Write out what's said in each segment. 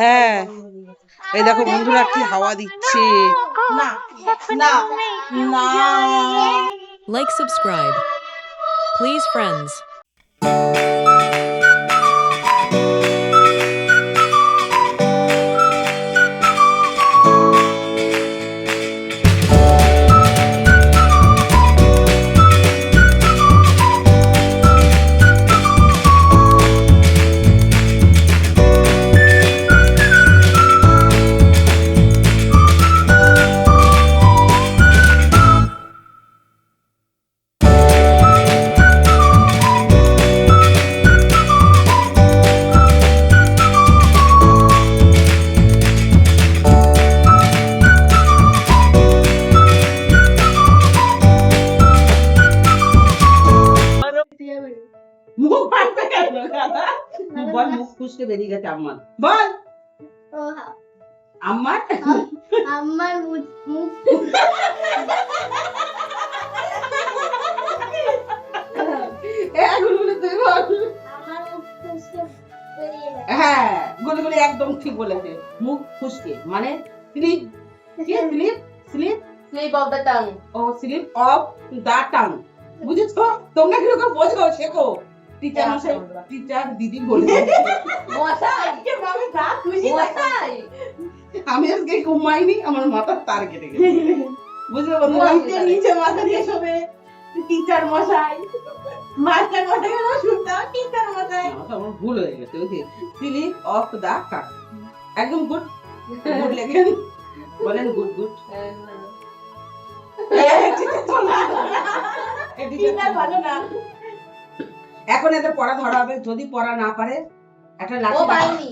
হ্যাঁ এই দেখো বন্ধুরা কি হাওয়া দিচ্ছে। না না না Like, subscribe. Please, friends. মুখ ফাটবে কেন দাদা? বল মুখ খুশকে বেরিয়ে গেছে আম্মার। বল আম্মার আমার মুখ গুলগুলি তুই বল। আমার মুখ ফুসকে বেরিয়ে গেছে। হ্যাঁ গুলগুলি একদম ঠিক বলেছে। মুখ খুশকে মানে স্লিপ কি slip slip slip of the tongue. ও স্লিপ অফ দা টাং। বুঝেছো? তোমরা কিরকম বোঝো শেখো। টিচার মশাই টিচার দিদি বলেছে। মশাই আজকে আমি রাত খুশি মশাই আমি আজকে ঘুমাইনি আমার মাথার তার কেটে গেছে। বুঝলে বন্ধু নিচে নিচে মাথা দিয়ে শোবে টিচার মশাই মাস্টার মশাই না শুনতাম টিচার মশাই আমার ভুল হয়ে গেছে ওই যে স্লিপ অফ দা টাং একদম গুড গুড লেগেন বলেন গুড গুড এখন এদের পড়া ধরা হবে যদি পড়া না পারে একটা ও লাঠি পারিনি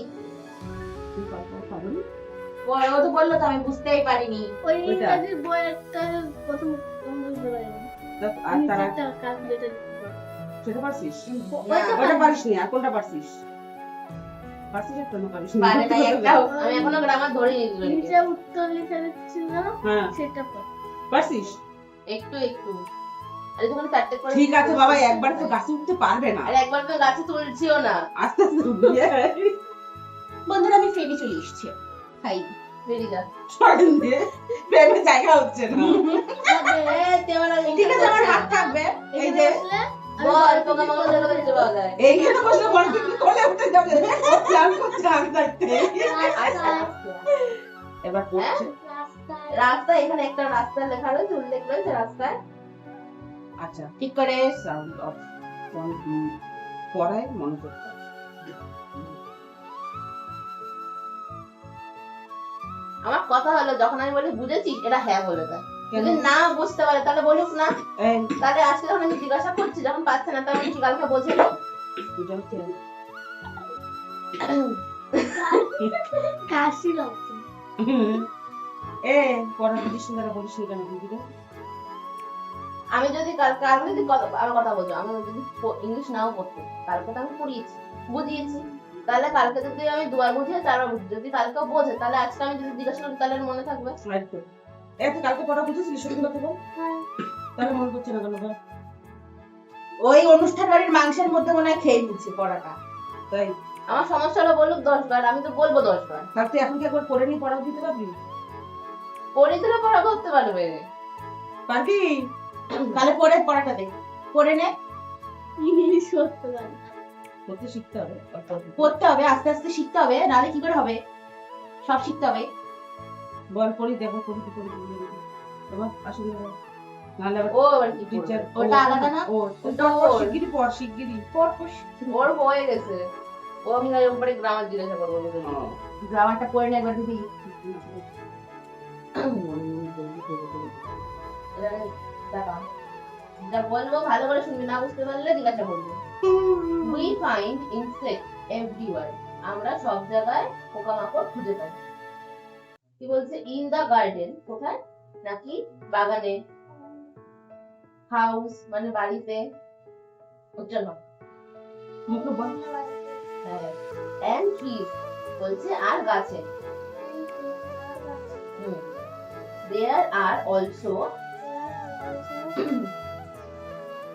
ও তো বললো তো আমি বুঝতেই পারিনি। ওই ওইটা? ইংরেজির বই একটা প্রথম বুঝতে পারিনি। আর তারা যেটা কাজ যেটা সেটা পারছিস ওইটা ওটা পারিসনি আর কোনটা পারছিস পারছিস একটা না পারিস পারে নাই একটাও। আমি এখনো গ্রামার ধরিনি নিচে উত্তর লিখে দিচ্ছিল হ্যাঁ সেটা পড়। পারছিস একটু একটু। আরে তুমি চারটে করে ঠিক আছে বাবা একবার তো গাছে উঠতে পারবে না আর একবার তো গাছে তুলছিও না। আস্তে আস্তে উঠবে বন্ধুরা আমি ফেরি চলে এসেছি। হাই ফেরি যা। সরেন দিয়ে প্রেমে জায়গা হচ্ছে না ঠিক আছে আমার হাত থাকবে এই যে বল তোকে মঙ্গল জগতে যেতে পাওয়া যায়। এইখানে বসে বল তুমি কোলে উঠে যাবে ও প্ল্যান করছে আমি থাকতে এবার পড়ছে রাস্তায় রাস্তা এখানে একটা রাস্তা লেখা রয়েছে উল্লেখ রয়েছে রাস্তায়। আচ্ছা ঠিক করে সাউন্ড অফ পড়ায় মনোযোগ দাও। আমার কথা হলো যখন আমি বলি বুঝেছিস এটা হ্যাঁ বলে দেয়। কেন? যদি না বুঝতে পারে তাহলে বলিস না। এই তাহলে আজকে যখন আমি জিজ্ঞাসা করছি যখন পাচ্ছে না তাহলে আমি কালকে বোঝে পূজা হচ্ছে কাশি লাগছে। এ পড়া বুঝিস না তারা বলিস না কেন বুঝলি আমি যদি কালকে যদি আমার কথা বলছো আমি যদি ইংলিশ নাও পড়তো কালকে তো আমি পড়িয়েছি বুঝিয়েছি তাহলে কালকে যদি আমি দুবার বুঝিয়ে চারবার বুঝি যদি কালকেও বোঝে তাহলে আজকে আমি যদি জিজ্ঞাসা করি তাহলে মনে থাকবে। একদম এত কালকে পড়া বুঝেছিলি সত্যি কথা বল তাহলে মনে করছে না কেন বল ওই অনুষ্ঠান বাড়ির মাংসের মধ্যে মনে হয় খেয়ে নিচ্ছে পড়াটা তাই আমার সমস্যা হলো বলুক 10 বার আমি তো বলবো 10 বার। তার তুই এখন কি একবার পড়ে নি পড়া দিতে পারবি পড়ে দিলে পড়া করতে পারবে। পারবি তাহলে পড়ে পড়াটা দে পড়ে নে ইংলিশ করতে পারি না। পড়তে শিখতে হবে পড়তে হবে আস্তে আস্তে শিখতে হবে নাহলে কি করে হবে সব শিখতে হবে বল পড়ি দেখো পড়ি কি পড়ি তোমার আসলে নাহলে আবার ও আবার কি টিচার টিচার ওটা আলাদা না? ও ওটা পড় ওর। শিগগিরি পড় শিগগিরি পড় পড় ওর হয়ে গেছে ও আমি না উপরে গ্রামার জিজ্ঞাসা করবো বলে গ্রামারটা পড়ে নে একবার দিদি যা বলবো ভালো করে শুনবি না বুঝতে পারলে জিজ্ঞাসা করবি। We find insect everywhere. আমরা সব জায়গায় পোকামাকড় খুঁজে পাই। কি বলছে ইন দা গার্ডেন কোথায় নাকি বাগানে হাউস মানে বাড়িতে উজ্জ্বল মুখে বল হ্যাঁ এন্ড ট্রিজ বলছে আর গাছে দেয়ার আর অলসো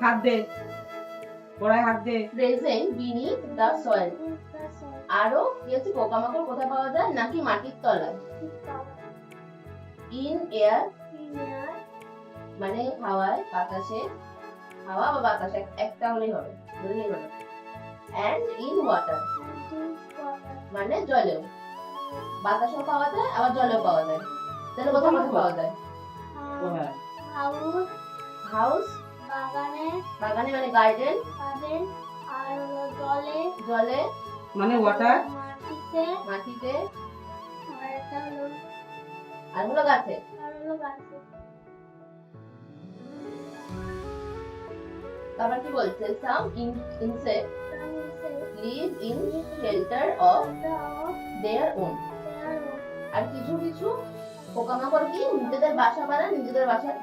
হাত দে পড়ায় হাত দে প্রেজেন্ট বিনিথ দ্য সয়েল আরো কি আছে, পোকামাকড় কোথায় পাওয়া যায়? নাকি মাটির তলায়। ইন এয়ার মানে হাওয়ায়, বাতাসে, হাওয়া বা বাতাসে একটা হলেই হবে, বুঝলেই হলো। অ্যান্ড ইন ওয়াটার মানে জলেও, বাতাসেও পাওয়া যায় আবার জলেও পাওয়া যায়। তাহলে কোথায় কোথায় পাওয়া যায়? হাউস, হাউস বাগানে, বাগানে মানে গার্ডেন, গার্ডেন, আর হলো জলে, জলে মানে ওয়াটার, মাটিতে, মাটিতে, আর একটা হলো আর হলো গাছে। গাছে। তারপর কি বলছে? Some insect live in shelter of their own. আর কিছু কিছু পোকামাকড় কি নিজেদের বাসা বানায়, নিজেদের বাসায়।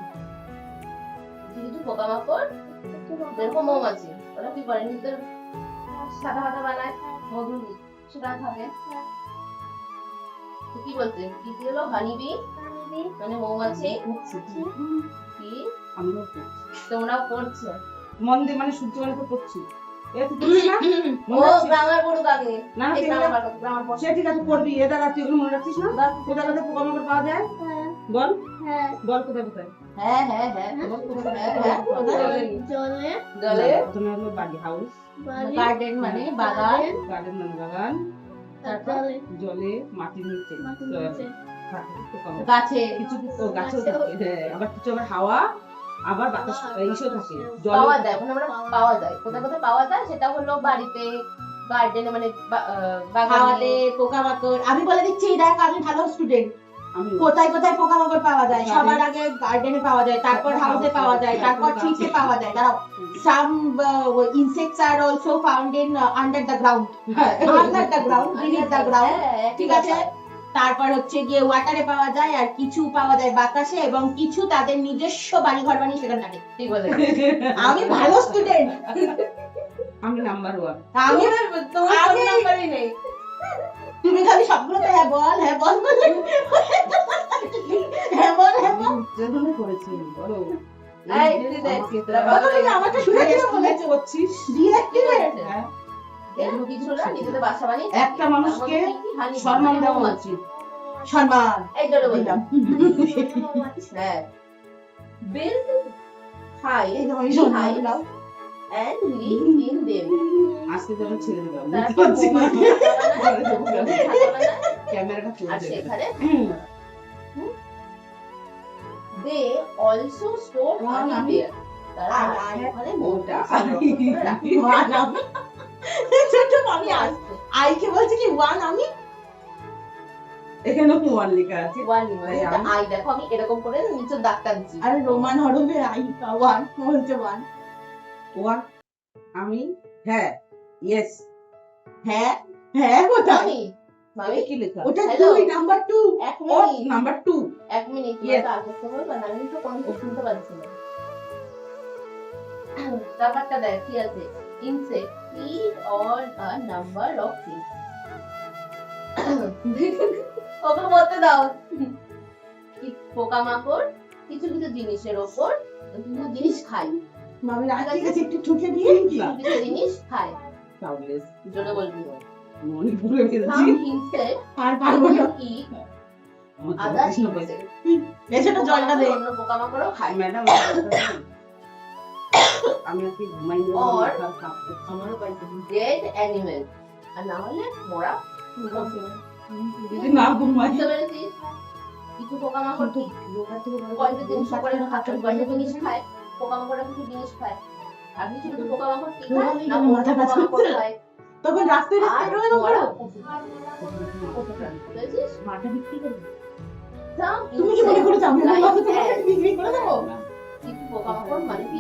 কিছু কিছু পোকামাকড় যেরকম মৌমাছি, ওরা কি করে নিজেদের সাদা হাতা বানায়, মধু সেটা থাকে। তো কি বলছে? কি হলো? হানিবি মানে মৌমাছি। কি আমরাও করছি। তোমরাও করছো? মন দিয়ে মানে সূর্য মানে তো করছি। এ তুই করছিস না? ও মনে রাখছিস? গ্রামার পড়ুক আগে। না না, এই তুই গ্রামার পড়। সে ঠিক আছে পড়বি, এটা রাখছি, ওগুলো মনে রাখছিস না? কোথায় কোথায় পোকামাকড় পাওয়া যায় বল, হ্যাঁ, বল কোথায় কোথায়? হ্যাঁ হ্যাঁ হ্যাঁ বল কোথায় হ্যাঁ, কোথায়? হ্যাঁ। জলে, জলে, প্রথমে হলো বাড়ি, হাউস, বাড়ি, গার্ডেন মানে বাগান, গার্ডেন মানে বাগান, জলে, জলে, মাটির নিচে, মাটির নিচে, থাকে পোকামাকড়। গাছে, কিছু কিছু ও গাছেও থাকে, হ্যাঁ, আবার কিছু আবার হাওয়া, আবার বাতাস, এইসব থাকে। পাওয়া জলে যায়, ওখানে আমরা পাওয়া যায়। কোথায় কোথায় পাওয়া যায় সেটা হলো বাড়িতে, গার্ডেনে মানে বাগানে। খাওয়াতে, পোকামাকড়। আমি বলে দিচ্ছি, দেখ আমি ভালো স্টুডেন্ট। আমি কোথায় কোথায় পোকামাকড় পাওয়া যায়? Garden. সবার আগে গার্ডেনে পাওয়া যায়, তারপর হাউসে পাওয়া যায়, তারপর ট্রিতে পাওয়া যায়। দাঁড়াও, some insects are also found in under the ground, under the ground, beneath the ground, ঠিক আছে। তারপর হচ্ছে গিয়ে ওয়াটারে পাওয়া যায়, আর কিছু পাওয়া যায় বাতাসে, এবং কিছু তাদের নিজস্ব বাড়ি ঘর বানিয়ে সেখানে থাকে। ঠিক বলে। আমি ভালো স্টুডেন্ট। আমি নাম্বার ওয়ান। আমি তোমার আমি- ফোন নাম্বারই নেই। তুমি খালি সবগুলোতে হ্যাঁ বল, হ্যাঁ বল বলে হ্যাঁ বল, হ্যাঁ বল। যেভাবে করেছি বলো। এই, দিদি দেখ, তোরা বাবা, তুমি আমাকে শুনে কি বলে মনে করছিস? ডিরেক্টিভেট? হ্যাঁ, এগুলো কিছু না, নিজেদের বাসা বানিয়ে একটা মানুষকে তার মধ্যে কি হানি সম্মান দেওয়া মৌমাছি। উচিত। সম্মান এই জন্য দিলাম। বললাম। হ্যাঁ। Build high এই যে আমি সম্মান দিলাম। and live in them. আজকে তো আমি ছেড়ে দিলাম, বুঝতে তারপর পারছি না। মৌমাছি ছাতা বানায়, ক্যামেরাটা আর চলছে। সেখানে they also store honey there. তারা ওখানে মৌটা সংরক্ষণ করে রাখে। ওয়ান আমি ছোট আমি আইকে বলছি কি ওয়ান আমি এখানে ওয়ান লেখা আছে। One মানে এটা আই দেখো, আমি এরকম করে নিচে দাগ টানছি। আরে রোমান হরফে আই ওয়ান বলছে ওয়ান। ওয়ান আমি, হ্যাঁ, ইয়েস। হ্যাঁ হ্যাঁ কোথায়? মামি, মামি কি লেখা? ওটা Hello. 2 নাম্বার 2। এক ও মিনিট, নাম্বার 2। এক মিনিট, Yes. আর করতে বলবো না, আমি তো কোনো কিছু শুনতে পাচ্ছি না। ব্যাপারটা দেখ কি আছে, insect feed on a number of things. ওকে বলতে দাও। পোকামাকড় কিছু কিছু জিনিসের ওপর কিছু কিছু জিনিস খায়, মামি রাখি গেছে একটু ঠুকে দিয়ে কিছু কিছু জিনিস খায়। তাহলে জোরে বলবি না। মনে পড়ে গেছি। Some insect আর পারবো না। eat আমার তো other কৃষ্ণ পাইছে। insects. এসে তো জলটা দে। অন্য পোকামাকড়ও খায়। ম্যাডাম, আমি আজকে ঘুমাই নি, Or মাথার কাঁপ করছে। আমারও পাইছে dead animal, আর না হলে মরা। যদি না ঘুমাই, বুঝতে পেরেছিস? কিছু পোকামাকড় কি কয়েকটা জিনিস করে কয়েকটা জিনিস খায়, পোকামাকড়রা কিছু জিনিস খায়, আর কিছু কিছু পোকামাকড় কি খায় না, মাথা কাজ পোকামাকড় করছে। খায়। তখন রাস্তায় আর রাস্তায় রয়ে মরা গেল। পশু প্রাণী। বুঝেছিস? মাথা বিক্রি করবে। Some তুমি কি মনে করেছো আমি insects মাথা like তোমাকে ants, বিক্রি করে দেবো? কিছু পোকামাকড় মানে কি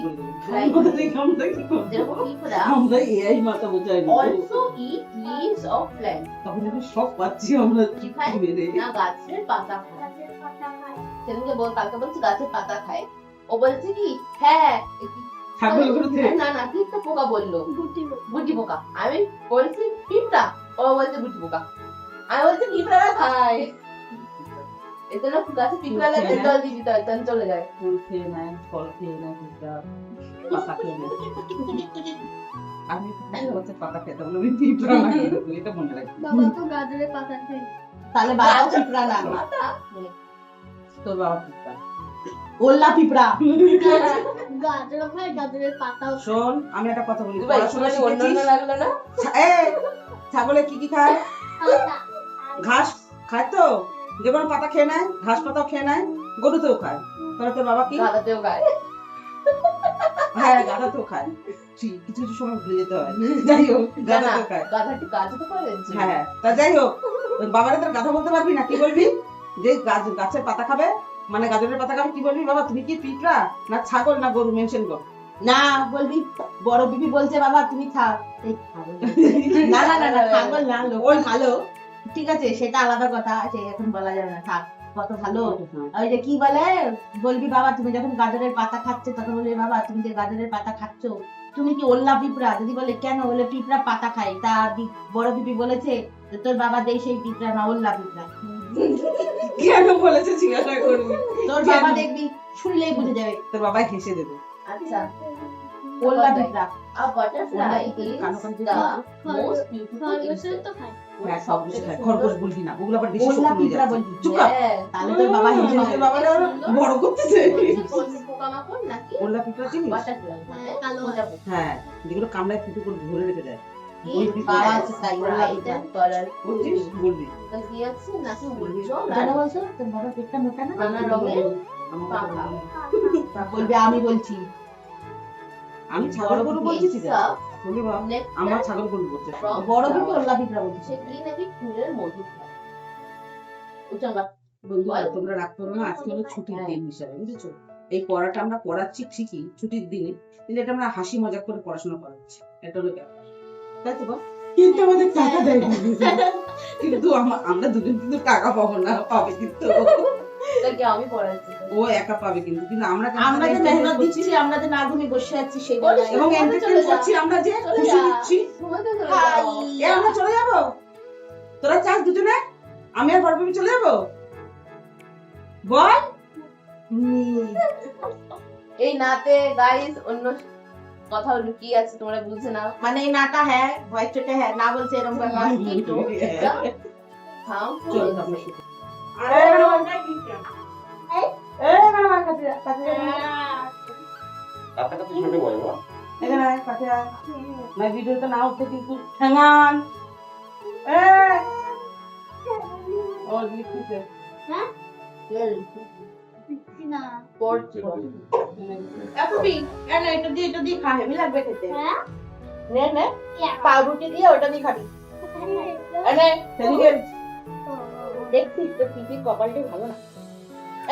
আমরা দেখি, আমরা কি করবো? যেরকম পিঁপড়া আমরা এই মাথা বোঝাই না। also eat leaves of plants. তখন আমি সব পাচ্ছি, আমরা কি খায়? মেরে। না গাছের পাতা খায়। গাছের পাতা খায়, সেদিনকে কালকে বলছি গাছের পাতা খায়, ও বলছে কি হ্যাঁ ছাগল করতে না না কি একটা পোকা বললো, গুটি গুটি পোকা। আমি বলছি পিঁপড়া, ও বলছে গুটি পোকা। আমি বলছি পিঁপড়ারা খায়, এতে না গাছে পিঁপড়া লাগে, জল দিয়ে দিতে হয়, তখন চলে যায়। ফুল খেয়ে নেয়, ফল খেয়ে নেয়, পাতা খেয়ে নেয়। আমি গাছের পাতা খেতাম না, আমি পিঁপড়া না খেতাম, এটা মনে রাখবি। বাবা তো গাজরের পাতা খায়। তাহলে বাবাও পিঁপড়া না, মাথা তোর বাবা পিঁপড়া। ওল্লা পিঁপড়া। গাজরও খায়, গাজরের পাতাও খায়। শোন, আমি একটা কথা বলি, ভাই পড়াশোনা শুনে অন্য শিখেছিস? লাগলো না ছাগলে কি কি খায়? পাতা। ঘাস খায় তো, যে কোনো পাতা খেয়ে নেয়, ঘাস পাতাও খেয়ে নেয়, গরুতেও খায়। তাহলে তোর বাবা কি? গাদাতেও গায় হ্যাঁ, গাধাতেও খায়। ঠিক, কিছু কিছু সময় ভুলে যেতে হয়। যাই হোক, গাধাতেও খায়। গাধাটি কাজও তো করে হ্যাঁ, তা যাই হোক, ওই বাবারে তোর গাধা বলতে পারবি না, কি বলবি? যে গাছের পাতা খাবে, মানে গাজরের পাতা খাবে, কি বলবি? বাবা তুমি কি পিঁপড়া না ছাগল না গরু? মেনশন কর। না, বলবি বড় পিপি বলছে বাবা তুমি থাক। এই ছাগল। না না না না, ছাগল না, লোক ভালো। ঠিক আছে, সেটা আলাদা কথা আছে, এখন বলা যাবে না, থাক। কত ভালো। ওই যে কি বলে, বলবি বাবা তুমি যখন গাজরের পাতা খাচ্ছ তখন বলবি বাবা তুমি যে গাজরের পাতা খাচ্ছ তুমি কি ওল্লা পিঁপড়া? যদি বলে কেন, বলে পিঁপড়া পাতা খায়। তা বড় পিপি বলেছে যে তোর বাবা দেয় সেই পিঁপড়া না, ওল্লা পিঁপড়া। কেন বলেছে জিজ্ঞাসা করবি? তোর বাবা দেখবি শুনলেই বুঝে যাবে, তোর বাবাই হেসে দেবে। আচ্ছা ওল্লা পিঁপড়া। a butterfly is কানো কান দিয়ে the দাও। most beautiful খরগোশের insect তো খায়। হ্যাঁ, সব কিছু খায়। খরগোশ বলবি না, ওগুলো আবার বেশি ওল্লা শক্তি হয়ে পিঁপড়া যাচ্ছে। বলবি। চুপ কর। হ্যাঁ তাহলে তোর বাবা হেসে আমাদের যাবে। বাবারে ওরা বড় করতেছে। বলছে পোকামাকড় নাকি ওল্লা পিঁপড়া চিনিস? বাটারফ্লাই হ্যাঁ, কালো প্রজাপতি হ্যাঁ, যেগুলো কামড়ায় ফুটো করে ধরে রেখে দেয়। ওই is পিঁপড়া বাবা bright আছে তাই, and colorful বুঝছিস? বলবি। তা কি আছে নাকি উজ্জ্বল কেন আর বলছো তোর বাবা পেটটা মোটা না? নানা রঙের আমাকে পাখা। বলবি। বলবে আমি বলছি। আমি ছাগল গরু বলছি ঠিক আছে? It's বলবি বাবা, a nectar আমার ছাগল গরু বলছে। from বড় flower. পিঁপড়া ওল্লা পিঁপড়া বলছে। সে কি নাকি ফুলের মধু খায় উচ্চাঙ্গা বন্ধুরা, তোমরা রাগ করো না, আজকে হলো ছুটির দিন হিসাবে, বুঝেছো? এই পড়াটা আমরা পড়াচ্ছি ঠিকই ছুটির দিনে, কিন্তু এটা আমরা হাসি মজাক করে পড়াশোনা করাচ্ছি, এটা হলো ব্যাপার, তাই তো বল? কিন্তু আমাদের টাকা দেয় না। কিন্তু আমরা দুজন কিন্তু টাকা পাবো না, পাবে কিন্তু এটা কি আমি পড়াচ্ছি ও একা পাবে, কিন্তু কিন্তু আমরা আমরা যে মেহনত দিচ্ছি, আমরা যে না ঘুমিয়ে বসে আছি সেই বলিস জায়গায়। এবং চলে এন্টারটেইন যা। করছি, আমরা যে চলে খুশি যা। দিচ্ছি। ঘুমাতে চলে হাই। যাও। এ আমরা চলে যাবো, তোরা চাস দুজনে, আমি আর বড় চলে যাবো, বল। এই নাতে গাইস অন্য কথা লুকিয়ে আছে, তোমরা বুঝে নাও। মানে এই নাটা হ্যাঁ, ভয়েস চোটে হ্যাঁ, না বলছে এরকম ব্যাপার। কিন্তু এটা harmful চল, insect. আমরা শুরু করি। কাছাকাছি ছোট বয় বাবা এখানে আয়, কাছে আয়। না ভিডিওটা না উঠতে কিন্তু ঠ্যাঙান। ও লিখতেছে। তেল দিচ্ছি না। পড়ছিল। এত বি, এনে এটা দিয়ে খা, হেভি লাগবে খেতে। হ্যাঁ? নে নে, ইয়া। পাউরুটি দিয়ে ওটা দিয়ে খাবি। এনে সেদিকে দেখছিস তো পিপির কপালটা ভালো না।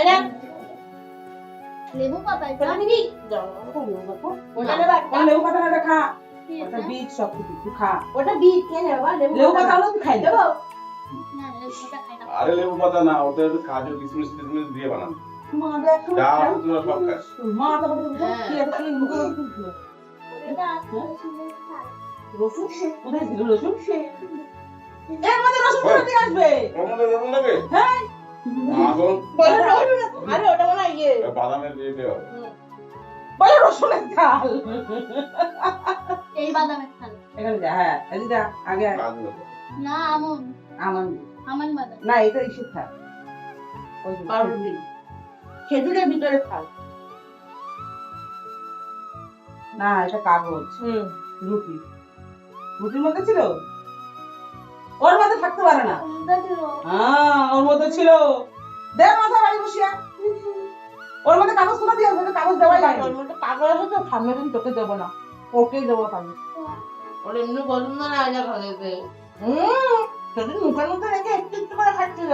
এনে লেবু পাতা এটা? ওটা নিবি? ওটা নেবা? ওর লেবু পাতা না খা, কি ওটা এটা? বীজ সব কিছু তুই খা। ওটা বীজ কে নেবা? লেবু পাতা হলো তুই খাই দেবো? না, লেবু পাতা খাই না। আরে লেবু পাতা না, ওটা একটু কাজু কিশমিশ টিশমিশ দিয়ে বানানো মা দেখো। যা আছে তোরা সব খাস মা তো বলতে কি এটা কি মুখে এটা রসুনের খাই। রসুন কোথায় ছিল রসুন? এর মধ্যে রসুন কোথা থেকে আসবে? ওর মধ্যে রসুন লাগে হ্যাঁ, এখন বলে রসুন, আরে ওটা মনে হয় ইয়ে বাদামের দিয়ে দেওয়া বলে রসুনের ঝাল। এই বাদামের খাল। এখানে যা, হ্যাঁ এদিকে যা, আগে আয়। কাজু আছে। না, আমন। আমার আমন বাদাম। না, এটা ইস্যু থাক। ওই যে, পাউরুটি খেজুরের ভিতরে খাও। না এটা কাগজ, রুটি। রুটির মধ্যে ছিল, ওর মধ্যে থাকতে পারে না। কোনটা ছিল? ওর মধ্যে ছিল। দে মাথা বাড়ি বসিয়া, ওর মধ্যে কাগজ কোথা দিয়ে আসবে? কাগজ দেওয়াই লাগে। ওর মধ্যে পাগল আছে তো, সামনে দিন তোকে দেবো না, ওকেই দেবো খাবি। ওর এমনি পছন্দ না এটা খাইতে। সেদিন মুখের মধ্যে রেখে একটু একটু করে খাচ্ছিল।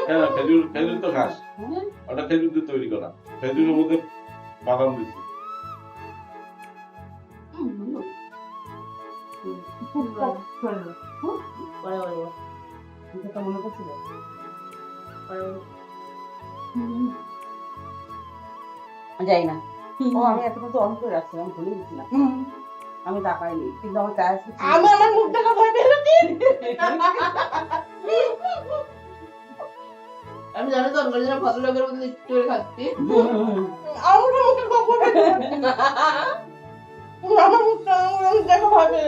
হ্যাঁ খেজুর খেজুর তো খাস ওটা খেজুর দিয়ে তৈরি করা খেজুরের মধ্যে বাদাম দিচ্ছি পরে বলবো। এটা মনে করছিল। পরে বলবো। যাই না। ও আমি এত পর্যন্ত অন করে রাখছিলাম, ভুলে গেছিলাম। আমি তাকাইনি, কিন্তু আমার চায় আমি আমার মুখ দেখা ভয় পেয়েছি। আমি জানো তো অন্য জনের ভদ্রলোকের মধ্যে একটু করে খাচ্ছি। আমার মুখে গপ্প আমার মুখটা আমার দেখো ভাবে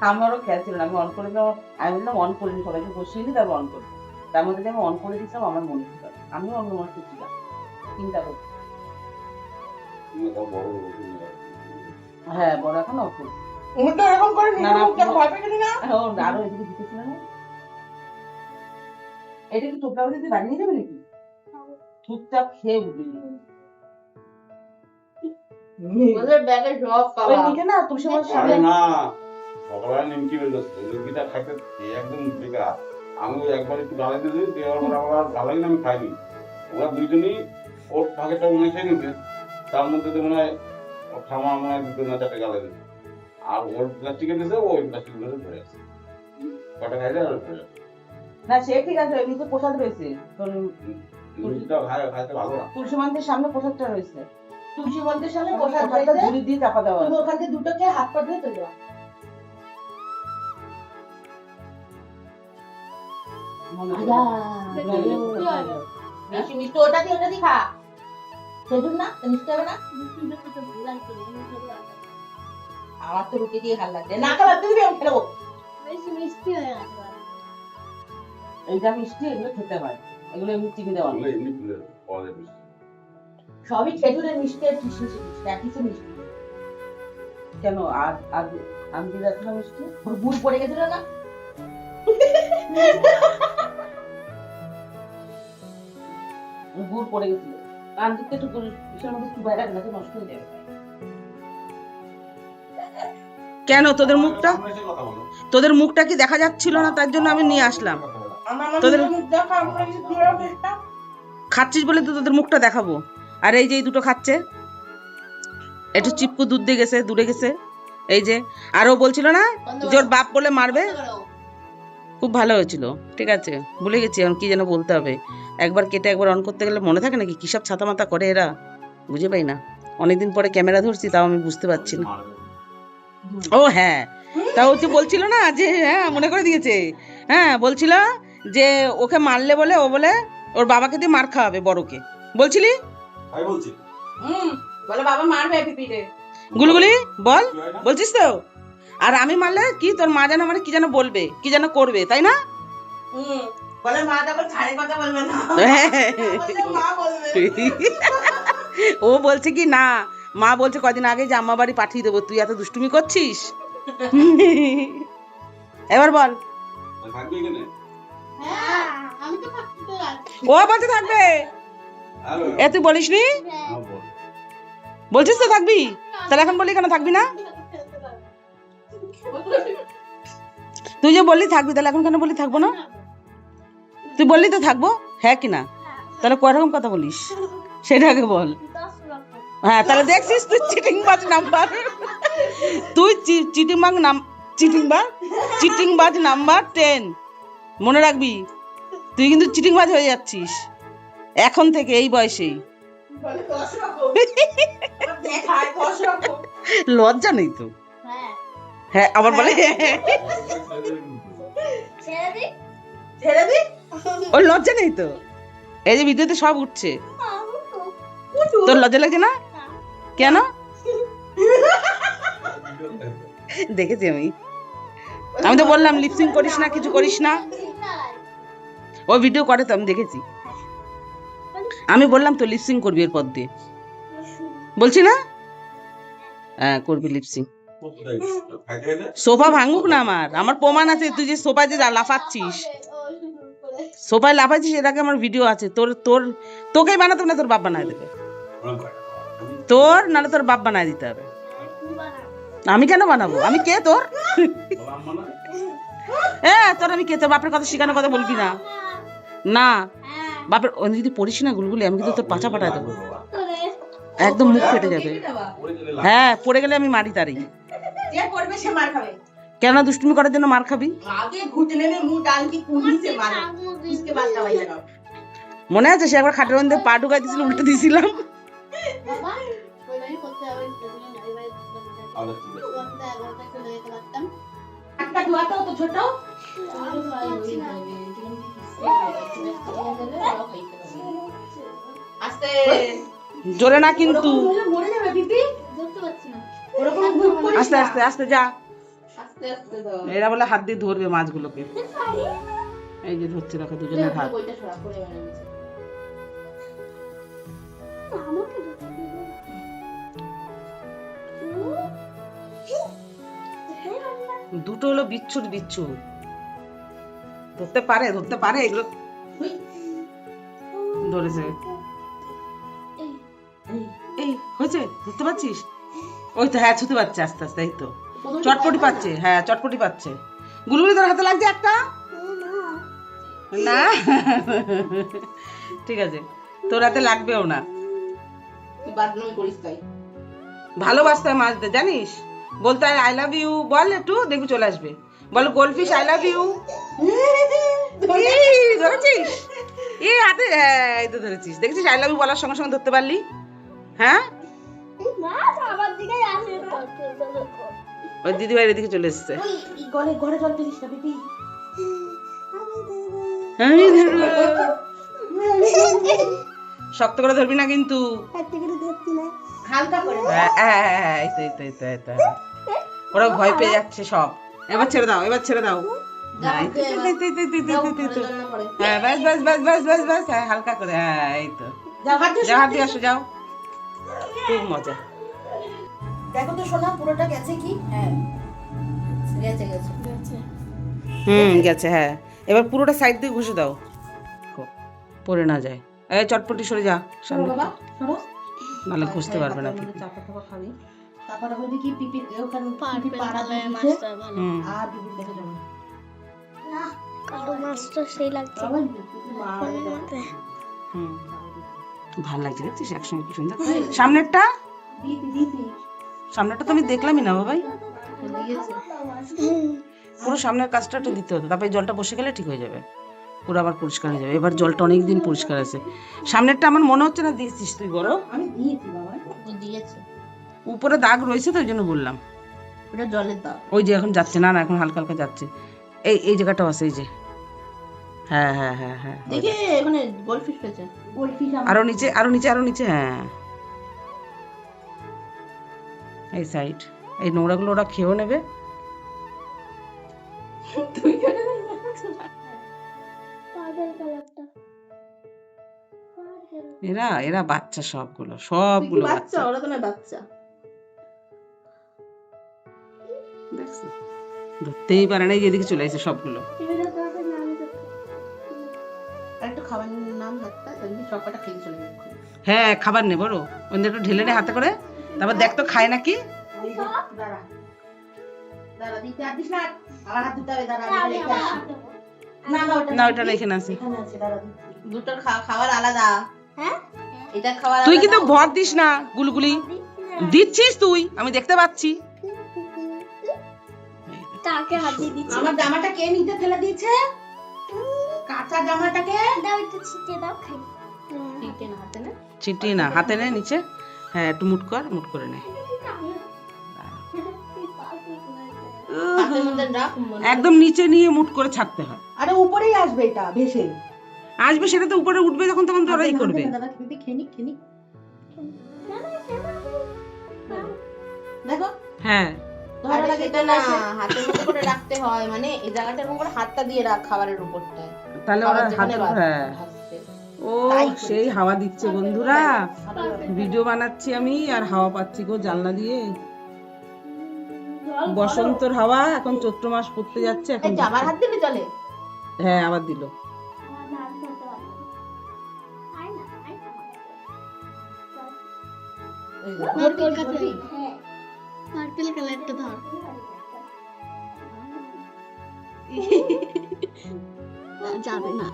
আমারও খেয়াল ছিল না, আমি অন করে দিলাম, আমি বললাম অন করিনি, সবাইকে বসিয়ে দিই তারপর অন করবো। তার মধ্যে যে আমি অন করে দিচ্ছিলাম আমার মনে ছিল, আমিও অন্য মানুষ ছিলাম চিন্তা করছি। হ্যাঁ বড় এখন অফ করছি। মুখটা এরকম করে না, না, মুখটা ভাবে কিনা না আরো এদিকে দিতেছিল না। এটা কি টোপলা দিয়ে বাড়ি নিয়ে যাবে নাকি? চুপচাপ খেয়ে বুঝলি ওদের ব্যাগে সব ওই খাওয়া। নিচে না তুলসী মাছ আরে না, সকালবেলা নিমকি বের করছে, নিমকিটা খাইতে একদম বেকার। আমি একবার একটু গালে দিয়ে দিই, দেওয়ার পর আমার আর ভালো লাগে না, আমি খাইনি। ওরা দুইজনই ওর ভাগেটা মনে খেয়ে নিতে, তার মধ্যে তো মনে হয় ওর ঠামা মনে হয় দুটো না চারটে গালে দিতে, আর ওর প্লাস্টিকে দিয়েছে, ওই প্লাস্টিক ধরে ধরে আছে, কটা খাইলে আর ধরে আছে। না সে ঠিক আছে, এমনিতে প্রসাদ রয়েছে তোর নিমকিটা খাইতে ভালো না। তুলসী মন্দিরের সামনে প্রসাদটা রয়েছে, তুলসী মন্দিরের সামনে প্রসাদ প্রসাদটা রয়েছে, ঝুড়ি দিয়ে চাপা দেওয়া তুমি আছে। ওখান থেকে দুটো খেয়ে হাত পা ধুয়ে চলে যাও। বেশি মিষ্টি ওটা দিয়ে খা, সেজুন না মিষ্টি হবে না। আমার তো রুটি দিয়ে ভাল লাগছে, না খাবার দিবি আমি খেলবো। বেশি মিষ্টি হয়ে গেছে এইটা মিষ্টি, এগুলো খেতে হয়, এগুলো এমনি চিনি দেওয়া ওগুলো নেই। এমনি ফুলে পাওয়া যাবে। সবই খেজুরের মিষ্টি আর কিশমিশ মিষ্টি, আর কিছু মিষ্টি নেই। কেন আর আর আমি দিয়ে রাখলাম মিষ্টি, ওর গুড় পড়ে গেছিল না, গুড় পড়ে গেছিল, কান দিকটা একটু ইসের মধ্যে চুবাই রাখ, নাকি নষ্ট হয়ে যাবে। কেন তোদের মুখটা, সামনে এসে কথা বলো। তোদের মুখটা কি দেখা যাচ্ছিল না, তার জন্য আমি নিয়ে আসলাম। আমার তোদের- মুখে মুখ দেখা আমরা কিছু দিয়ে একটা খাচ্ছিস বলে তো তোদের মুখটা দেখাবো। আর এই যে এই দুটো খাচ্ছে, একটু চিপকু দুধ দিয়ে গেছে, দূরে গেছে। এই যে আরো বলছিল না যে ওর বাপ বলে মারবে, খুব ভালো হয়েছিল। ঠিক আছে, ভুলে গেছি এখন কি যেন বলতে হবে। একবার কেটে একবার অন করতে গেলে মনে থাকে নাকি, কি সব ছাতা মাথা করে এরা, বুঝে পাই না। অনেকদিন পরে ক্যামেরা ধরছি, তাও আমি বুঝতে পারছি না। ও হ্যাঁ, তাও হচ্ছে বলছিল না যে, হ্যাঁ মনে করে দিয়েছে, হ্যাঁ বলছিল যে ওকে মারলে বলে, ও বলে ওর বাবাকে দিয়ে মার খাওয়াবে বড়কে, বলছিলি আমি বলছি বলে বাবা মারবে পিপিরে গুলগুলি বল, কি হয় না? বলছিস তো। আর আমি মারলে কি তোর মা যেন মানে কি যেন বলবে, কি যেন করবে, তাই না? বলে মা তখন ছাড়ে কথা বলবে না বলছে মা বলবে ও বলছে কি না, মা বলছে কদিন আগে যে আম্মা বাড়ি পাঠিয়ে দেবো, তুই এত দুষ্টুমি করছিস। এবার বল, থাকবে এখানে? হ্যাঁ আমি তো থাকতে যাচ্ছি ও বলছে থাকবে, হ্যালো। এ তুই বলিস নি, হ্যাঁ, বল। বলছিস তো থাকবি, তাহলে এখন বললি কেন থাকবি না? তুই যে বললি থাকবি, তাহলে এখন কেন বললি থাকবো না? তুই বললি তো থাকবো, হ্যাঁ কি না? তাহলে কয় রকম কথা বলিস সেটা আগে বল। 10 লক্ষ হ্যাঁ তাহলে দেখছিস তুই চিটিংবাজ নাম্বার, তুই চিটিংবাজ নাম্বার 10, মনে রাখবি। তুই কিন্তু চিটিংবাজ হয়ে যাচ্ছিস এখন থেকে, এই বয়সেই। বলে 10 রকম দেখায় 10 রকম লজ্জা নেই তো? হ্যাঁ হ্যাঁ আবার বলে ছেড়ে দি ছেড়ে দি ওর লজ্জা নেই তো? এই যে ভিডিওতে সব উঠছে, তোর লজ্জা লাগছে না কেন? দেখেছি আমি তো বললাম লিপসিং করিস না, কিছু করিস না। ও ভিডিও করে তো, আমি দেখেছি। আমি বললাম তো লিপসিং করবি এর পর দিয়ে, বলছি না? হ্যাঁ করবি লিপসিং। খাইতে খাইতে? সোফা ভাঙুক না, আমার প্রমাণ আছে। তুই যে সোফায় যে লাফাচ্ছিস, সোফায় লাফাচ্ছিস, এর আগে আমার ভিডিও আছে। তোকেই বানাতে হবে না, তোর বাপ বানায় দেবে। ওরম করে। তোর নাহলে তোর বাপ বানায় দিতে হবে। আমি কেন বানাবো? আমি কে তোর? বললাম না? তোর আমি কে? তোর বাপের কথা শিখানোর কথা বলবি না। না বাপের যদি পড়িস না গুলগুলি, আমি কিন্তু তোর পাছা পাঠায় দেবো, একদম মুখ ফেটে যাবে। ওরে গেলে লাভ। হ্যাঁ পড়ে গেলে আমি মারি তারই। যে করবে সে মার খাবে কেন দুষ্টুমি করার জন্য মার খাবি? आगे घुटने में मुंह डाल के कूदी से मारो उसके बाद दवाई लगाओ মনে আছে সে একবার খাটের মধ্যে পা ঢুকাই দিয়েছিল, উল্টে দিয়েছিলাম। বাবা ওইটাই করতে হবে এবারে আচ্ছা, ঠিক আছে। 11টা চলে যেতে পারতাম একটা ধোয়াতে তো ছোট আমি পারছি না আস্তে জোরে না কিন্তু, মরে যাবে পিপি, ধরতে পারছি না। ওরকম ভুল করিস আস্তে না। আস্তে আস্তে যা। আস্তে আস্তে দাও। এরা বলে হাত দিয়ে ধরবে মাছগুলোকে। এই যে ধরছে দেখো দুজনের হাত। বইটা সরা করে এনেছে। আমাকে ধরতে দেবে। দুটো হলো বিচ্ছুর বিচ্ছু, ধরতে পারে এগুলো। ধরেছে, এই হয়েছে, ধরতে পারছিস? ওই তো, হ্যাঁ ছুতে পারছে আস্তে আস্তে, এই তো চটপটি পাচ্ছে, হ্যাঁ চটপটি পাচ্ছে। গুলগুলি তোর হাতে লাগছে একটা না? ঠিক আছে, তোর হাতে লাগবেও না। তুই বাদনামি করিস তাই। ভালোবাসতে হয় মাছদের, জানিস? বলতে হয় আই লাভ ইউ, বল একটু, দেখবি চলে আসবে। বলো গোল্ডফিশ আই লাভ ইউ। ধরেছিস? এই হাতে, হ্যাঁ এই তো ধরেছিস, দেখছিস? আই লাভ ইউ বলার সঙ্গে সঙ্গে ধরতে পারলি। হ্যাঁ, মাছ আমার দিকেই আসে না। ওই দিদিভাইয়ের এদিকে চলে এসছে। এই গলে ঘরে জল ফেলিস না পিপি। আমি ধরবো। শক্ত করে ধরবি না কিন্তু। হালকা করে হ্যাঁ, হ্যাঁ, হ্যাঁ, হ্যাঁ, এই তো, এই তো, এই তো, এই তো, হ্যাঁ। ওরা ভয় পেয়ে যাচ্ছে সব। এবার ছেড়ে দাও, এবার ছেড়ে দাও। হ্যাঁ, এই তো, এই তো, এই তো, এই তো, এই তো, এই তো, এই তো। হ্যাঁ, ব্যাস ব্যাস ব্যাস ব্যাস ব্যাস ব্যাস, হ্যাঁ হালকা করে, হ্যাঁ এই তো। যাও হাত দিয়ে যাও হাত দিয়ে আসো, যাও। খুব মজা। দেখো তো সোনা পুরোটা গেছে কি? হ্যাঁ গেছে গেছে। গেছে, হ্যাঁ। এবার পুরোটা সাইড দিয়ে ঘষে দাও, পড়ে না যায়। এই চটপটি সরে যা সামনে, বাবা সরো। নাহলে ঘষতে পারবে না। চাপা চাপা খাবি, তারপরে বলবি কি পিপি ওখানে পিপি পার্পল পাড়া কালারের দিয়েছে মাছটা ভালো। হুম, আর পিপি দেখে যাবে না, কালো মাছটা সেই লাগছে। বাবা পিপি মারা যাবে। হুম, ভালো লাগছে, দেখছিস একসঙ্গে কি সুন্দর। সামনেরটা, দিদি দিদি সামনেরটা তো আমি দেখলামই না বাবাই। দিয়েছে। পুরো সামনের কাজটা একটু দিতে হতো, তারপরে জলটা বসে গেলে ঠিক হয়ে যাবে, পুরো আবার পরিষ্কার হয়ে যাবে। এবার জলটা অনেকদিন পরিষ্কার আছে। সামনেরটা আমার মনে হচ্ছে না দিয়েছিস তুই, বড় আমি দিয়েছি বাবা। ও দিয়েছে। উপরে দাগ রয়েছে তো, ওই জন্য বললাম। ওটা জলের দাও। ওই যে এখন যাচ্ছে না, না এখন হালকা হালকা যাচ্ছে। এই এই জায়গাটাও আছে, এই যে, হ্যাঁ হ্যাঁ হ্যাঁ হ্যাঁ, দেখে ওখানে গোল্ডফিশ পেয়েছে। গোল্ডফিশ আরো নিচে, আরো নিচে, আরো নিচে, হ্যাঁ এই সাইড। এই নোংরাগুলো ওরা খেয়েও নেবে। পার্পল কালারটা। এরা এরা বাচ্চা, সবগুলো তুই কি সবগুলো বাচ্চা? বাচ্চা, ওরা তো না বাচ্চা। দেখছো? ধরতেই পারে না, এই যে এদিকে চলে এসে সবগুলো। এবারে তোকে নাম দেখো। আর একটু খাবারের নাম হাতটা, তাহলে সব কটা খেয়ে চলে যাবে। হ্যাঁ খাবার নে বড়, ওদের একটু ঢেলে নে হাতে করে, তারপর দেখ তো খায় নাকি। দাঁড়া দাঁড়া দিতে আর দিস না, আবার হাত দিতে হবে। দাঁড়া আমি রেখে আবার আসি। হাত দেবো। না না ওটা না ওইটা এখানে আছে। এখানে আছে, দাঁড়া দিচ্ছি। দুটোর খাবার আলাদা। হ্যাঁ? এটা খাবার তুই আলাদা। কিন্তু ভর দিস না, গুলগুলি দিচ্ছিস তুই, আমি দেখতে পাচ্ছি। তাকে হাত দিয়ে দিচ্ছি। আমার জামাটা কে নিতে ফেলে দিয়েছে? কাঁচা জামাটাকে দাও একটু ছিটিয়ে দাও, খাই। ঠিক না হাতে না। ছিটিয়ে না, হাতে নে নিচে, হ্যাঁ একটু মুট কর, মুট করে নে। হাতের মধ্যে রাখ। একদম নিচে নিয়ে মুট করে ছাড়তে হয়। আরে উপরেই আসবে এটা ভেসে। আসবে সেটা তো উপরে উঠবে যখন, তখন তোরাই করবে। দাদা পিপি খেনি খেনি দেখো হ্যাঁ, ধরা আরে লাগে সেটা না, হাতের মধ্যে করে রাখতে হয়, মানে এই জায়গাটা এরকম করে হাতটা দিয়ে রাখ খাবারের উপরটায়। তাহলে ওরা খাবার যেখানে হাত, হ্যাঁ। ভাসছে। ও সেই হাওয়া দিচ্ছে বন্ধুরা, ভিডিও বানাচ্ছি আমি আর হাওয়া পাচ্ছি গো জানলা দিয়ে। বসন্তর হাওয়া, এখন চৈত্র মাস পড়তে যাচ্ছে এখন। এই যে আবার হাত দিলে চলে। হ্যাঁ আবার দিল। আমার নাম ধরতে পারবো না। আয় না, আয় না। ধর তোর কাছে। হ্যাঁ। পার্পল কালারটা ধর। যাবে না।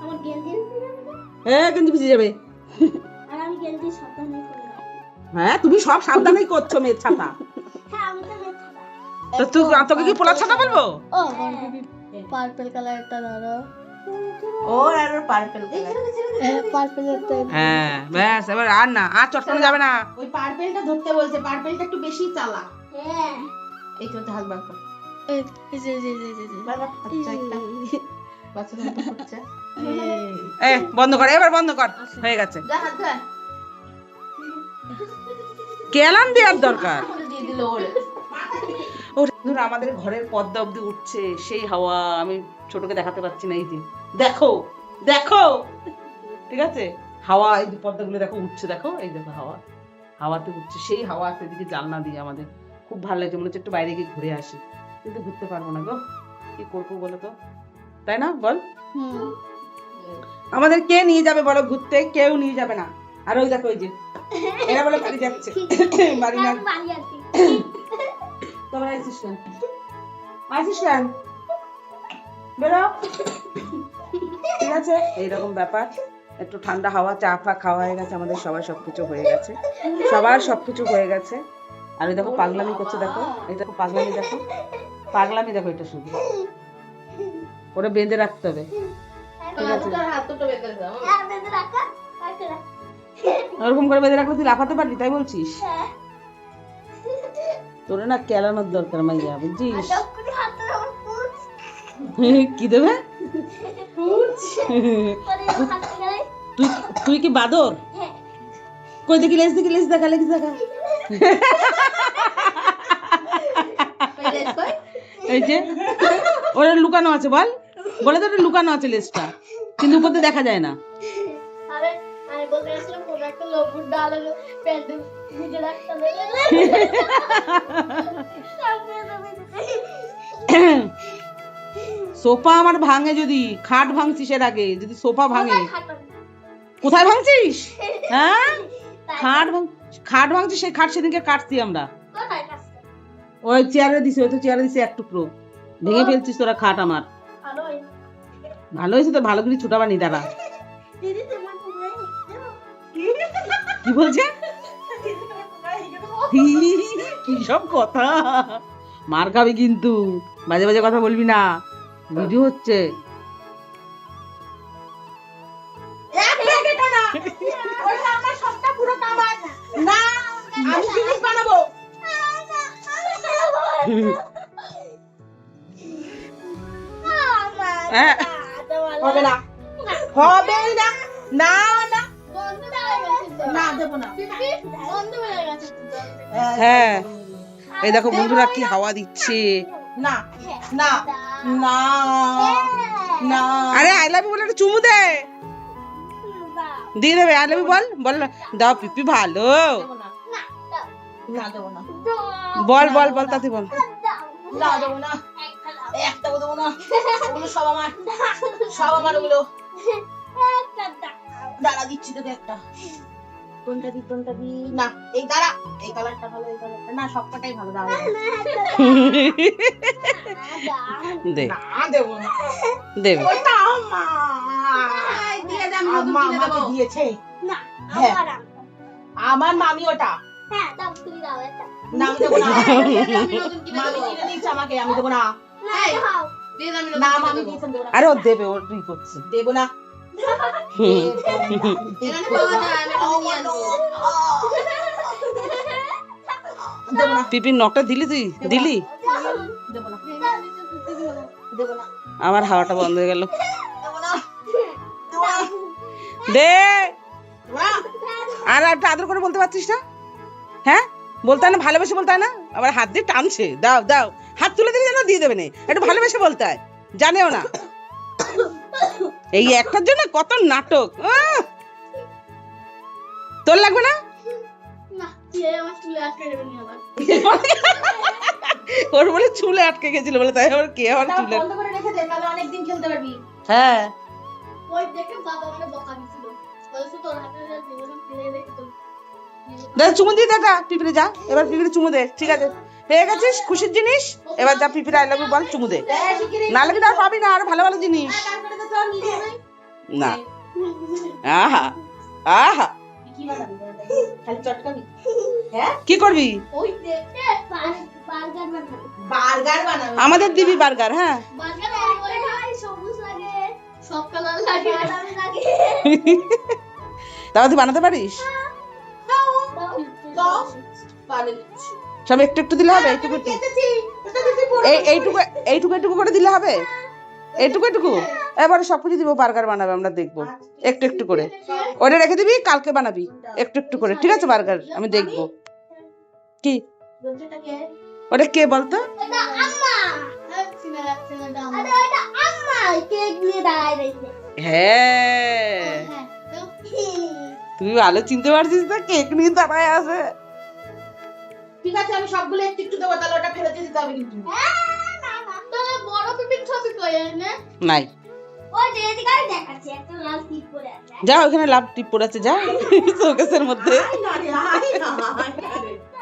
আমার গেঞ্জি হ্যাঁ কিন্তু ভিজে যাবে। আর আমি গেঞ্জি সাবধানে করে রাখবো। হ্যাঁ তুমি সব সাবধানেই করছো, মেয়ের ছাতা। হ্যাঁ, আমি তো মেছাটা। তো তুই তোকে কি পোলা ছাতা বলবো? ও পার্পল কালারটা ধরো। ও আর পার্পল হ্যাঁ, পার্পলেরটা। হ্যাঁ ব্যাস, এবার আর না, আর চটকানো যাবে না। ওই পার্পেলটা ধরতে বলছে, পার্পেলটা একটু বেশি চালা। হ্যাঁ। এই তো হাত বার কর। এই যে বার বার হাত চাই একটা। বাচ্চাদের মতো করছে। এ বন্ধ কর, এবার বন্ধ কর, হয়ে গেছে। যা হাত ধোয়া। কেলান দেওয়ার দরকার। আমাকে দিয়ে দিল ওরে। ও ধরো আমাদের ঘরের পর্দা অব্দি উঠছে, সেই হাওয়া। আমি ছোটকে দেখাতে পারছি না, এই যে দেখো দেখো, ঠিক আছে, হাওয়া, এই যে পর্দাগুলো দেখো উঠছে, দেখো এই দেখো হাওয়া, হাওয়াতে উঠছে, সেই হাওয়া আছে এদিকে জানলা দিয়ে। আমাদের খুব ভালো লাগছে, মনে হচ্ছে একটু বাইরে গিয়ে ঘুরে আসি, কিন্তু ঘুরতে পারবো না গো, কি করবো বলো তো, তাই না বল? আমাদের কে নিয়ে যাবে বলো ঘুরতে? কেউ নিয়ে যাবে না। আর ওই দেখো, ওই যে এরা বলে বাড়ি যাচ্ছে, বাড়ি না। তোমরা আইসিস কেন? আইসিস কেন? বেরো, ঠিক আছে। এইরকম ব্যাপার, একটু ঠান্ডা হাওয়া, চা ফা খাওয়া হয়ে গেছে আমাদের, সবার সবকিছু হয়ে গেছে, সবার সবকিছু হয়ে গেছে। আর ওই দেখো পাগলামি করছে, দেখো এই দেখো পাগলামি, দেখো পাগলামি, দেখো এটা শুধু ওরা বেঁধে রাখতে হবে, ঠিক আছে? তোর হাত দুটো বেঁধে দাও। ওরকম করে বেঁধে রাখলে তুই লাফাতে পারবি, তাই বলছিস? তোর না কেলানোর দরকার মাইয়া, বুঝছিস? কি দেবে? তুই তুই কি বাদর? কই দেখি লেজ, দেখি লেজ দেখা, লেজ দেখা। এই যে ওরা লুকানো আছে, বল, বলে তো ওটা লুকানো আছে লেজটা, কিন্তু উপর দিয়ে দেখা যায় না। আরে আমি বলতে গেছিলাম কোনো একটা লবুর ডাল হলো প্যান্টে ভিজে রাখতে হবে। সোফা আমার ভাঙে, যদি খাট ভাঙছিস এর আগে, যদি সোফা ভাঙে, কোথায় ভাঙছিস? হ্যাঁ, খাট ভাঙছিস, সেই খাট সেদিনকে কাটছি আমরা, ওই চেয়ারে দিছি, ওই তো চেয়ারে দিছি এক টুকরো, ভেঙে ফেলছিস তোরা খাট আমার। ভালো হয়েছে তো, ভালো করে ছুটাবানি, দাঁড়া। কি বলছে? কি সব কথা, মার খাবি কিন্তু, বাজে বাজে কথা বলবি না, ভিডিও হচ্ছে। আমি জিনিস বানাবো। হ্যাঁ, হবে না, হবে না, না না না দেবো না, বন্ধ হয়ে গেছে। হ্যাঁ, এই দেখো বন্ধুরা কি হাওয়া দিচ্ছে। না না না না। আরে আই লাভ ইউ বলে একটা চুমু দে, দিয়ে দেবে। আই লাভ ইউ বল, বল দাও পিপি ভালো, না দেবো না, বল বল বল, তাতে বল। না দেবো না, একটা দেবো না, ওগুলো সব আমার, সব আমার ওগুলো। দাঁড়া দিচ্ছি তোকে একটা, কোনটা দি কোনটা দি, না এই দাঁড়া, এই কালারটা ভালো, এই কালারটা না, সবকটাই ভালো, দাঁড়া। দে, না দেবো না, দেবে। ওটা আমার, দিয়ে দে, আমি নতুন আম্মা কিনে আমাকে দেবো। দিয়েছে, না হ্যাঁ। আমার আমার মামি ওটা, হ্যাঁ দাও তুমি দাও এটা। না আমি দেবো না, আমি নতুন কিনে মামি দেবো। কিনে দিয়েছে আমাকে, আমি দেবো না, এই, দাও দিয়ে দে, আমি না নতুন মামি কিনে দেবো। দিয়েছে, দেবো না, আরে ও দেবে, ও তুই করছে। দেবো না। এখানে পাওয়া যায়, আমি নতুন নিয়ে আসবো। দেবো না, পিপির নখটা দিলি, তুই দিলি? দেবো না, দেবো না, আমার হাওয়াটা বন্ধ হয়ে গেল। দেবো না, দেবো না, দে, দেবো না। আর একটা আদর করে বলতে পারছিস না? হ্যাঁ, বলতে হয় না, ভালোবেসে বলতে হয় না, আবার হাত দিয়ে টানছে, দাও দাও, হাত তুলে দিলে যেন দিয়ে দেবে না, একটু ভালোবেসে বলতে হয়, জানেও না। এই একটার জন্য কত নাটক। তোর লাগবে না? না এ আমার চুলে আটকে যাবে নি আবার। ওর বলে চুলে আটকে গেছিল বলে, তাই আবার কে আবার তাও চুলে? বন্ধ করে রেখে দে, তাহলে অনেকদিন খেলতে পারবি। হ্যাঁ, ওই দেখে বাবা আমাকে বকা দিছিল, বলছে তোর হাতে জীবন ফিরে রেখে তো। দে চুমু দিয়ে দেখা, পিঁপড়ে যা, এবার পিঁপড়ে চুমু দে, ঠিক আছে, পেয়ে গেছিস খুশির জিনিস, এবার যা পিঁপড়ে আই লাভ ইউ বল, চুমু দে, নাহলে কিন্তু আর পাবি না আর ভালো ভালো জিনিস। না, আহা আহা, কি বানাবি? খালি চটকাবি? হ্যাঁ, কি করবি? ওই দেখে বার্গার বানাবো। বার্গার বানাবি? আমাদের দিবি বার্গার? হ্যাঁ, বার্গার ওই ভাই সবুজ লাগে, সব কালার লাগে, বাদামি লাগে। তাও তুই বানাতে পারিস? দাও, বানিয়ে দিচ্ছি। সব একটু একটু দিলে হবে? এইটুকু একটু, খেতেছি, এটা দিতে বড়। এইটুকু এইটুকু এইটুকু করে দিলে হবে? এইটুকু এইটুকু এবারে সবকিছু দিব, বার্গার বানাবে, আমরা দেখবো একটু একটু করে। ওটা রেখে দিবি, কালকে বানাবি একটু একটু করে, ঠিক আছে? বার্গার আমি দেখবো। কি ওটা কে বলতো? এটা আম্মা। আরে এটা আম্মা কেক নিয়ে দাঁড়ায় রয়েছে। হ্যাঁ, হ্যাঁ। তুমি ভালো চিনতে পারছিস না, কেক নিয়ে দাঁড়ায় আছে। ঠিক আছে, আমি সবগুলো একটু একটু দেবো, তাহলে ওটা ফেলে দিয়ে দিতে হবে কিন্তু। তোর বড় পিপির ছবি কই এনে? নাই, ওই যে এদিকে আমি দেখাচ্ছি, একটা লাল টিপ পরে আছে। যা ওখানে লাভ টিপ পড়েছে, যা শোকেসের মধ্যে। আয় না রে, আয় না, আয় না।